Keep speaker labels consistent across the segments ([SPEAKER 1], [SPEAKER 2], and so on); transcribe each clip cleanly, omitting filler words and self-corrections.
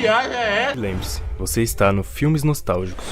[SPEAKER 1] viagem é essa?
[SPEAKER 2] Lembre-se, você está no Filmes Nostálgicos.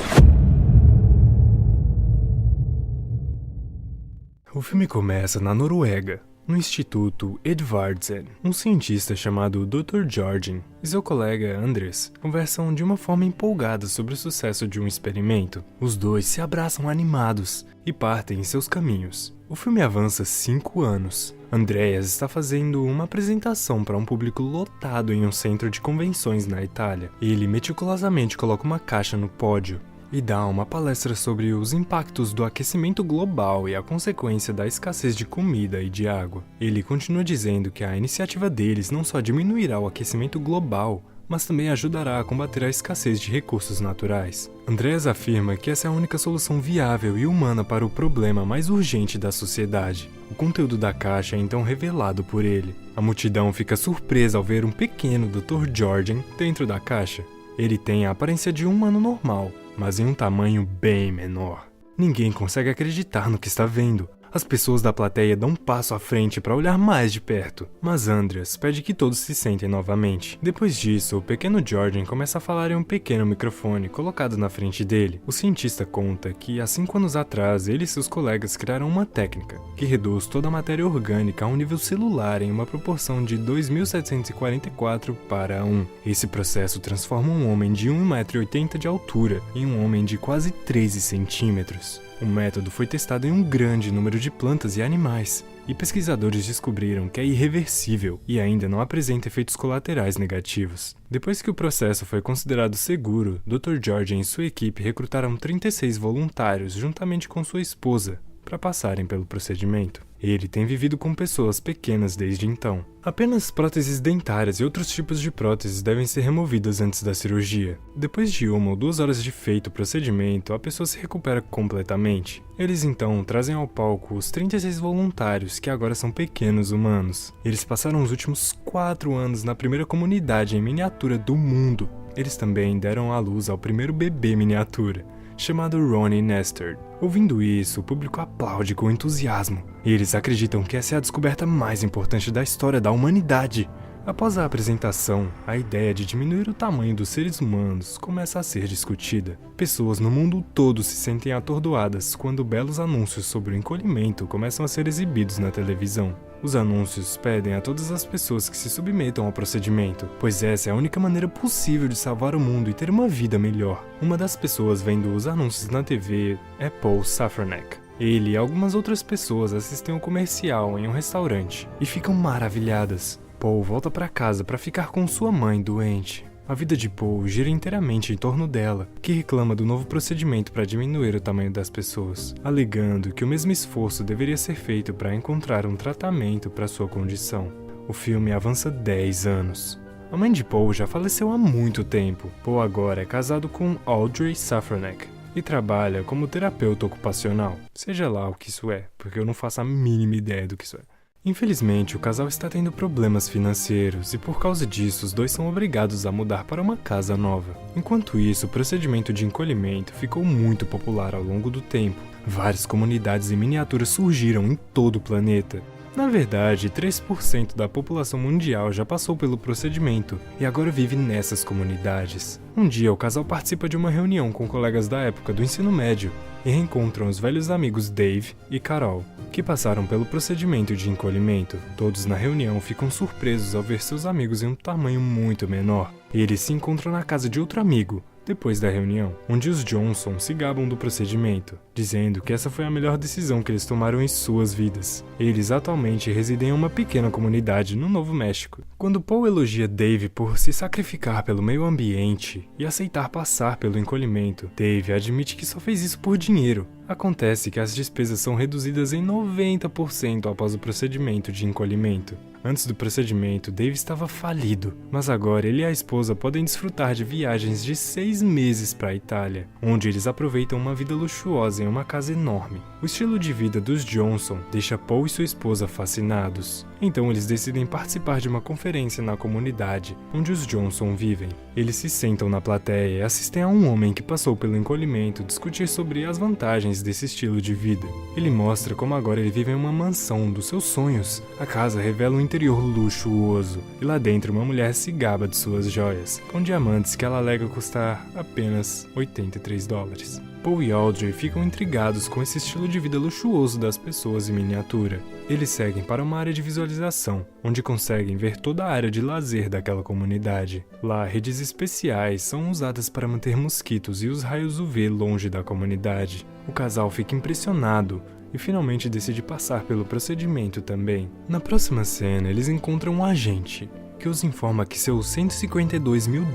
[SPEAKER 2] O filme começa na Noruega, no Instituto Edvardsen. Um cientista chamado Dr. Jorgen e seu colega Andres conversam de uma forma empolgada sobre o sucesso de um experimento. Os dois se abraçam animados e partem em seus caminhos. O filme avança 5 anos. Andreas está fazendo uma apresentação para um público lotado em um centro de convenções na Itália. Ele meticulosamente coloca uma caixa no pódio e dá uma palestra sobre os impactos do aquecimento global e a consequência da escassez de comida e de água. Ele continua dizendo que a iniciativa deles não só diminuirá o aquecimento global, mas também ajudará a combater a escassez de recursos naturais. Andreas afirma que essa é a única solução viável e humana para o problema mais urgente da sociedade. O conteúdo da caixa é então revelado por ele. A multidão fica surpresa ao ver um pequeno Dr. Jorgen dentro da caixa. Ele tem a aparência de um humano normal, mas em um tamanho bem menor. Ninguém consegue acreditar no que está vendo. As pessoas da plateia dão um passo à frente para olhar mais de perto, mas Andreas pede que todos se sentem novamente. Depois disso, o pequeno Jorgen começa a falar em um pequeno microfone colocado na frente dele. O cientista conta que há 5 anos atrás ele e seus colegas criaram uma técnica que reduz toda a matéria orgânica a um nível celular em uma proporção de 2.744 para 1. Esse processo transforma um homem de 1,80 m de altura em um homem de quase 13 centímetros. O método foi testado em um grande número de plantas e animais, e pesquisadores descobriram que é irreversível e ainda não apresenta efeitos colaterais negativos. Depois que o processo foi considerado seguro, Dr. Jorgen e sua equipe recrutaram 36 voluntários juntamente com sua esposa para passarem pelo procedimento. Ele tem vivido com pessoas pequenas desde então. Apenas próteses dentárias e outros tipos de próteses devem ser removidas antes da cirurgia. Depois de 1 ou 2 horas de feito o procedimento, a pessoa se recupera completamente. Eles então trazem ao palco os 36 voluntários, que agora são pequenos humanos. Eles passaram os últimos 4 anos na primeira comunidade em miniatura do mundo. Eles também deram à luz ao primeiro bebê miniatura, chamado Ronnie Nestor. Ouvindo isso, o público aplaude com entusiasmo. Eles acreditam que essa é a descoberta mais importante da história da humanidade. Após a apresentação, a ideia de diminuir o tamanho dos seres humanos começa a ser discutida. Pessoas no mundo todo se sentem atordoadas quando belos anúncios sobre o encolhimento começam a ser exibidos na televisão. Os anúncios pedem a todas as pessoas que se submetam ao procedimento, pois essa é a única maneira possível de salvar o mundo e ter uma vida melhor. Uma das pessoas vendo os anúncios na TV é Paul Safranek. Ele e algumas outras pessoas assistem ao comercial em um restaurante e ficam maravilhadas. Paul volta para casa para ficar com sua mãe doente. A vida de Paul gira inteiramente em torno dela, que reclama do novo procedimento para diminuir o tamanho das pessoas, alegando que o mesmo esforço deveria ser feito para encontrar um tratamento para sua condição. O filme avança 10 anos. A mãe de Paul já faleceu há muito tempo. Paul agora é casado com Audrey Safranek e trabalha como terapeuta ocupacional. Seja lá o que isso é, porque eu não faço a mínima ideia do que isso é. Infelizmente, o casal está tendo problemas financeiros e por causa disso os dois são obrigados a mudar para uma casa nova. Enquanto isso, o procedimento de encolhimento ficou muito popular ao longo do tempo. Várias comunidades em miniatura surgiram em todo o planeta. Na verdade, 3% da população mundial já passou pelo procedimento e agora vive nessas comunidades. Um dia, o casal participa de uma reunião com colegas da época do ensino médio e reencontram os velhos amigos Dave e Carol, que passaram pelo procedimento de encolhimento. Todos na reunião ficam surpresos ao ver seus amigos em um tamanho muito menor. Eles se encontram na casa de outro amigo, depois da reunião, onde os Johnson se gabam do procedimento, dizendo que essa foi a melhor decisão que eles tomaram em suas vidas. Eles atualmente residem em uma pequena comunidade no Novo México. Quando Paul elogia Dave por se sacrificar pelo meio ambiente e aceitar passar pelo encolhimento, Dave admite que só fez isso por dinheiro. Acontece que as despesas são reduzidas em 90% após o procedimento de encolhimento. Antes do procedimento, Dave estava falido, mas agora ele e a esposa podem desfrutar de viagens de 6 meses para a Itália, onde eles aproveitam uma vida luxuosa em uma casa enorme. O estilo de vida dos Johnson deixa Paul e sua esposa fascinados. Então eles decidem participar de uma conferência na comunidade onde os Johnson vivem. Eles se sentam na plateia e assistem a um homem que passou pelo encolhimento discutir sobre as vantagens detalhes desse estilo de vida. Ele mostra como agora ele vive em uma mansão dos seus sonhos. A casa revela um interior luxuoso, e lá dentro uma mulher se gaba de suas joias, com diamantes que ela alega custar apenas $83. Paul e Audrey ficam intrigados com esse estilo de vida luxuoso das pessoas em miniatura. Eles seguem para uma área de visualização, onde conseguem ver toda a área de lazer daquela comunidade. Lá, redes especiais são usadas para manter mosquitos e os raios UV longe da comunidade. O casal fica impressionado e finalmente decide passar pelo procedimento também. Na próxima cena, eles encontram um agente, que os informa que seus $152 mil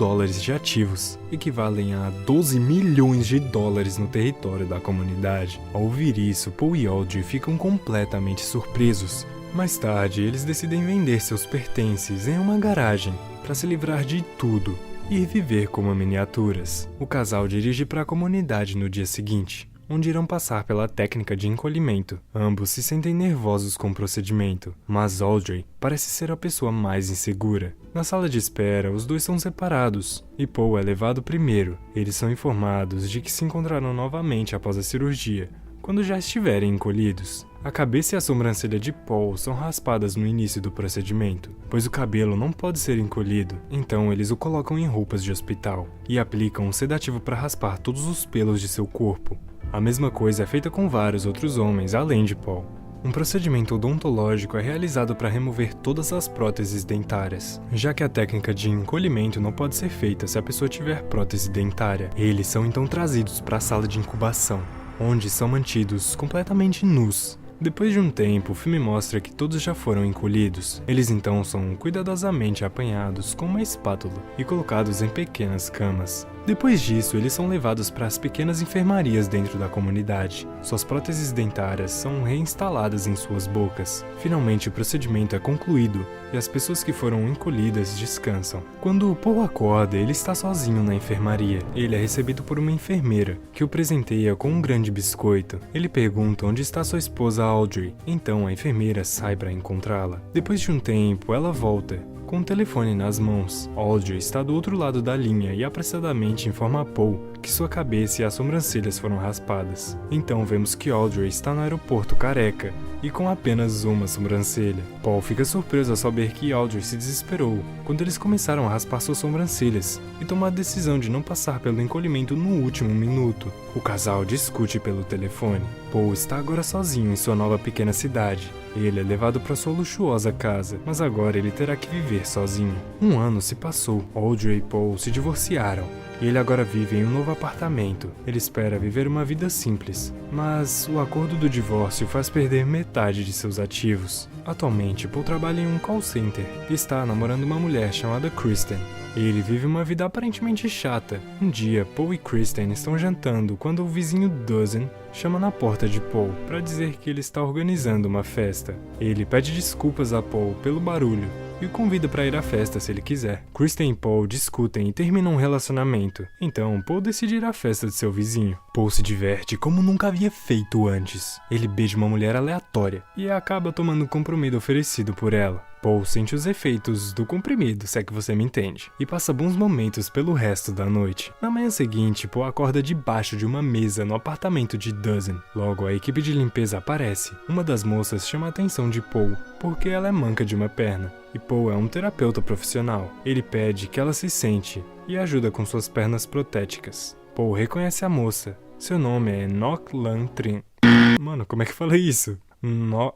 [SPEAKER 2] de ativos equivalem a $12 milhões no território da comunidade. Ao ouvir isso, Paul e Audrey ficam completamente surpresos. Mais tarde, eles decidem vender seus pertences em uma garagem para se livrar de tudo e viver como miniaturas. O casal dirige para a comunidade no dia seguinte, onde irão passar pela técnica de encolhimento. Ambos se sentem nervosos com o procedimento, mas Audrey parece ser a pessoa mais insegura. Na sala de espera, os dois são separados, e Paul é levado primeiro. Eles são informados de que se encontrarão novamente após a cirurgia, quando já estiverem encolhidos. A cabeça e a sobrancelha de Paul são raspadas no início do procedimento, pois o cabelo não pode ser encolhido, então eles o colocam em roupas de hospital e aplicam um sedativo para raspar todos os pelos de seu corpo. A mesma coisa é feita com vários outros homens, além de Paul. Um procedimento odontológico é realizado para remover todas as próteses dentárias, já que a técnica de encolhimento não pode ser feita se a pessoa tiver prótese dentária. Eles são então trazidos para a sala de incubação, onde são mantidos completamente nus. Depois de um tempo, o filme mostra que todos já foram encolhidos. Eles então são cuidadosamente apanhados com uma espátula e colocados em pequenas camas. Depois disso, eles são levados para as pequenas enfermarias dentro da comunidade. Suas próteses dentárias são reinstaladas em suas bocas. Finalmente, o procedimento é concluído e as pessoas que foram encolhidas descansam. Quando o Paul acorda, ele está sozinho na enfermaria. Ele é recebido por uma enfermeira, que o presenteia com um grande biscoito. Ele pergunta onde está sua esposa Audrey, então a enfermeira sai para encontrá-la. Depois de um tempo, ela volta, com o telefone nas mãos. Audrey está do outro lado da linha e apressadamente informa a Paul que sua cabeça e as sobrancelhas foram raspadas. Então vemos que Audrey está no aeroporto careca e com apenas uma sobrancelha. Paul fica surpreso ao saber que Audrey se desesperou quando eles começaram a raspar suas sobrancelhas e tomou a decisão de não passar pelo encolhimento no último minuto. O casal discute pelo telefone. Paul está agora sozinho em sua nova pequena cidade. Ele é levado para sua luxuosa casa, mas agora ele terá que viver sozinho. Um ano se passou. Audrey e Paul se divorciaram. E ele agora vive em um novo apartamento. Ele espera viver uma vida simples, mas o acordo do divórcio faz perder metade de seus ativos. Atualmente, Paul trabalha em um call center e está namorando uma mulher chamada Kristen. Ele vive uma vida aparentemente chata. Um dia, Paul e Kristen estão jantando quando o vizinho Dozen chama na porta de Paul para dizer que ele está organizando uma festa. Ele pede desculpas a Paul pelo barulho e o convida para ir à festa se ele quiser. Kristen e Paul discutem e terminam um relacionamento. Então, Paul decide ir à festa de seu vizinho. Paul se diverte como nunca havia feito antes. Ele beija uma mulher aleatória e acaba tomando um comprimido oferecido por ela. Paul sente os efeitos do comprimido, se é que você me entende, e passa bons momentos pelo resto da noite. Na manhã seguinte, Paul acorda debaixo de uma mesa no apartamento de Dozen. Logo, a equipe de limpeza aparece. Uma das moças chama a atenção de Paul, porque ela é manca de uma perna, e Paul é um terapeuta profissional. Ele pede que ela se sente e ajuda com suas pernas protéticas. Paul reconhece a moça. Seu nome é Ngoc Lan Tran. Mano, como é que fala isso? Ngoc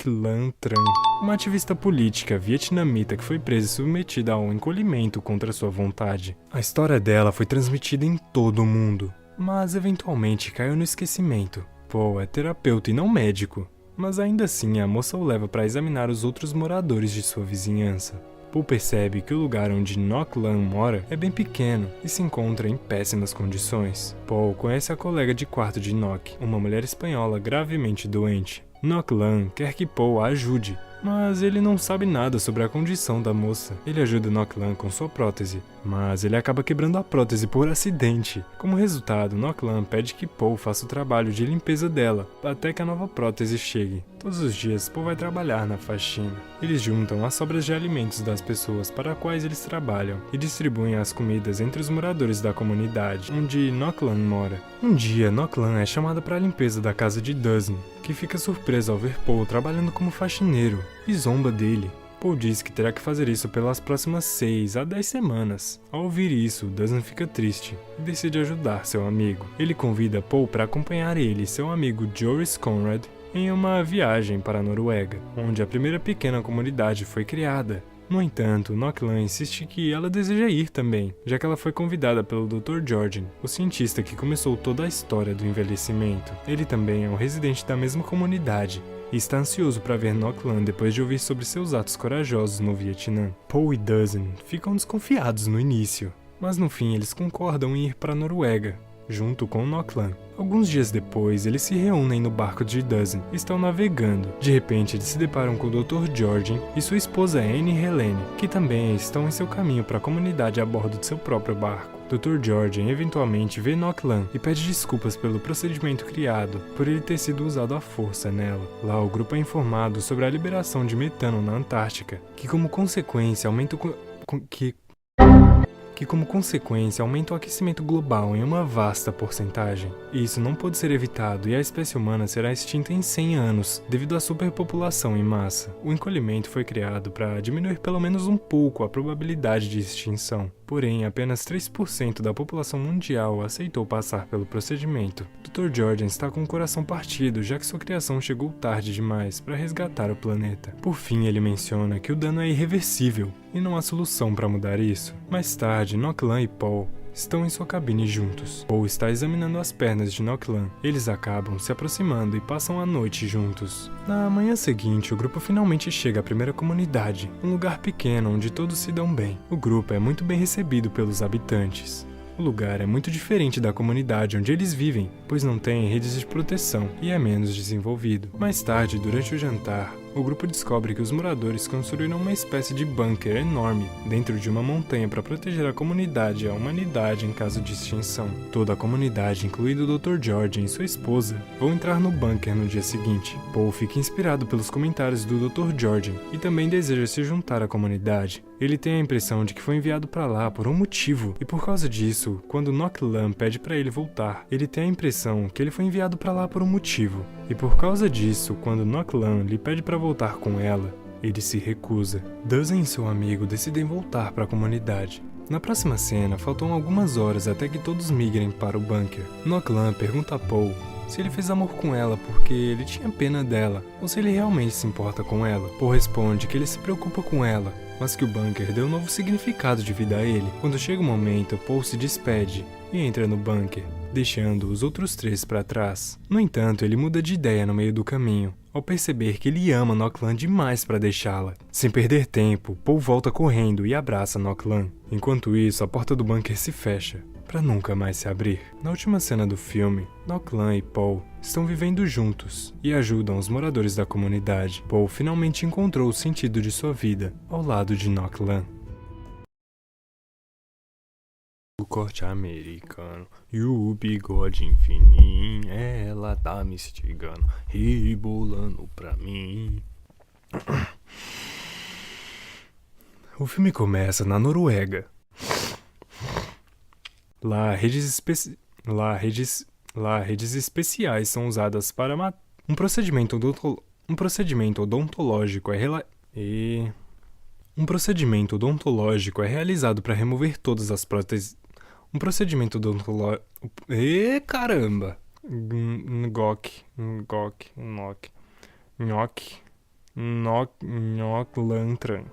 [SPEAKER 2] Lan Tran, uma ativista política vietnamita que foi presa e submetida a um encolhimento contra sua vontade. A história dela foi transmitida em todo o mundo, mas eventualmente caiu no esquecimento. Paul é terapeuta e não médico, mas ainda assim a moça o leva para examinar os outros moradores de sua vizinhança. Paul percebe que o lugar onde Ngoc Lan mora é bem pequeno e se encontra em péssimas condições. Paul conhece a colega de quarto de Ngoc, uma mulher espanhola gravemente doente. Ngoc Lan quer que Paul a ajude, mas ele não sabe nada sobre a condição da moça. Ele ajuda Ngoc Lan com sua prótese, mas ele acaba quebrando a prótese por acidente. Como resultado, Nocklan pede que Paul faça o trabalho de limpeza dela, até que a nova prótese chegue. Todos os dias, Paul vai trabalhar na faxina. Eles juntam as sobras de alimentos das pessoas para as quais eles trabalham e distribuem as comidas entre os moradores da comunidade, onde Nocklan mora. Um dia, Nocklan é chamada para a limpeza da casa de Dustin, que fica surpreso ao ver Paul trabalhando como faxineiro e zomba dele. Paul diz que terá que fazer isso pelas próximas 6 a 10 semanas. Ao ouvir isso, Dustin fica triste e decide ajudar seu amigo. Ele convida Paul para acompanhar ele e seu amigo Joris Conrad em uma viagem para a Noruega, onde a primeira pequena comunidade foi criada. No entanto, Nocklan insiste que ela deseja ir também, já que ela foi convidada pelo Dr. Jorgen, o cientista que começou toda a história do envelhecimento. Ele também é um residente da mesma comunidade e está ansioso para ver Nocklan depois de ouvir sobre seus atos corajosos no Vietnã. Paul e Dustin ficam desconfiados no início, mas no fim eles concordam em ir para a Noruega, junto com Nocklan. Alguns dias depois, eles se reúnem no barco de Dustin e estão navegando. De repente, eles se deparam com o Dr. Jorgen e sua esposa Anne Helene, que também estão em seu caminho para a comunidade a bordo de seu próprio barco. Dr. Jorgen eventualmente vê Nocklan e pede desculpas pelo procedimento criado, por ele ter sido usado à força nela. Lá, o grupo é informado sobre a liberação de metano na Antártica, que como consequência aumenta o aquecimento global em uma vasta porcentagem. Isso não pode ser evitado e a espécie humana será extinta em 100 anos, devido à superpopulação em massa. O encolhimento foi criado para diminuir pelo menos um pouco a probabilidade de extinção. Porém, apenas 3% da população mundial aceitou passar pelo procedimento. Dr. Jorgen está com o coração partido, já que sua criação chegou tarde demais para resgatar o planeta. Por fim, ele menciona que o dano é irreversível e não há solução para mudar isso. Mais tarde, Nocklan e Paul estão em sua cabine juntos. Paul está examinando as pernas de Nocklan. Eles acabam se aproximando e passam a noite juntos. Na manhã seguinte, o grupo finalmente chega à primeira comunidade, um lugar pequeno onde todos se dão bem. O grupo é muito bem recebido pelos habitantes. O lugar é muito diferente da comunidade onde eles vivem, pois não tem redes de proteção e é menos desenvolvido. Mais tarde, durante o jantar, o grupo descobre que os moradores construíram uma espécie de bunker enorme dentro de uma montanha para proteger a comunidade e a humanidade em caso de extinção. Toda a comunidade, incluindo o Dr. Jorgen e sua esposa, vão entrar no bunker no dia seguinte. Paul fica inspirado pelos comentários do Dr. Jorgen e também deseja se juntar à comunidade. Ele tem a impressão de que foi enviado para lá por um motivo, e por causa disso, quando Nocklan pede para ele voltar, ele tem a impressão que ele foi enviado para lá por um motivo. E por causa disso, quando Nocklan lhe pede para voltar com ela, ele se recusa. Dustin e seu amigo decidem voltar para a comunidade. Na próxima cena, faltam algumas horas até que todos migrem para o bunker. Nocklan pergunta a Paul se ele fez amor com ela porque ele tinha pena dela, ou se ele realmente se importa com ela. Paul responde que ele se preocupa com ela, mas que o bunker deu um novo significado de vida a ele. Quando chega o momento, Paul se despede e entra no bunker, deixando os outros 3 para trás. No entanto, ele muda de ideia no meio do caminho, ao perceber que ele ama Nocklan demais para deixá-la. Sem perder tempo, Paul volta correndo e abraça Nocklan. Enquanto isso, a porta do bunker se fecha, para nunca mais se abrir. Na última cena do filme, Nocklan e Paul estão vivendo juntos e ajudam os moradores da comunidade. Paul finalmente encontrou o sentido de sua vida ao lado de Nocklan. O corte americano e o bigode fininho, ela tá me instigando, rebolando pra mim. O filme começa na Noruega. Lá, redes especiais são usadas para um procedimento odontológico é realizado para remover todas as próteses. Um procedimento odontológico. Caramba! Nock Lantran.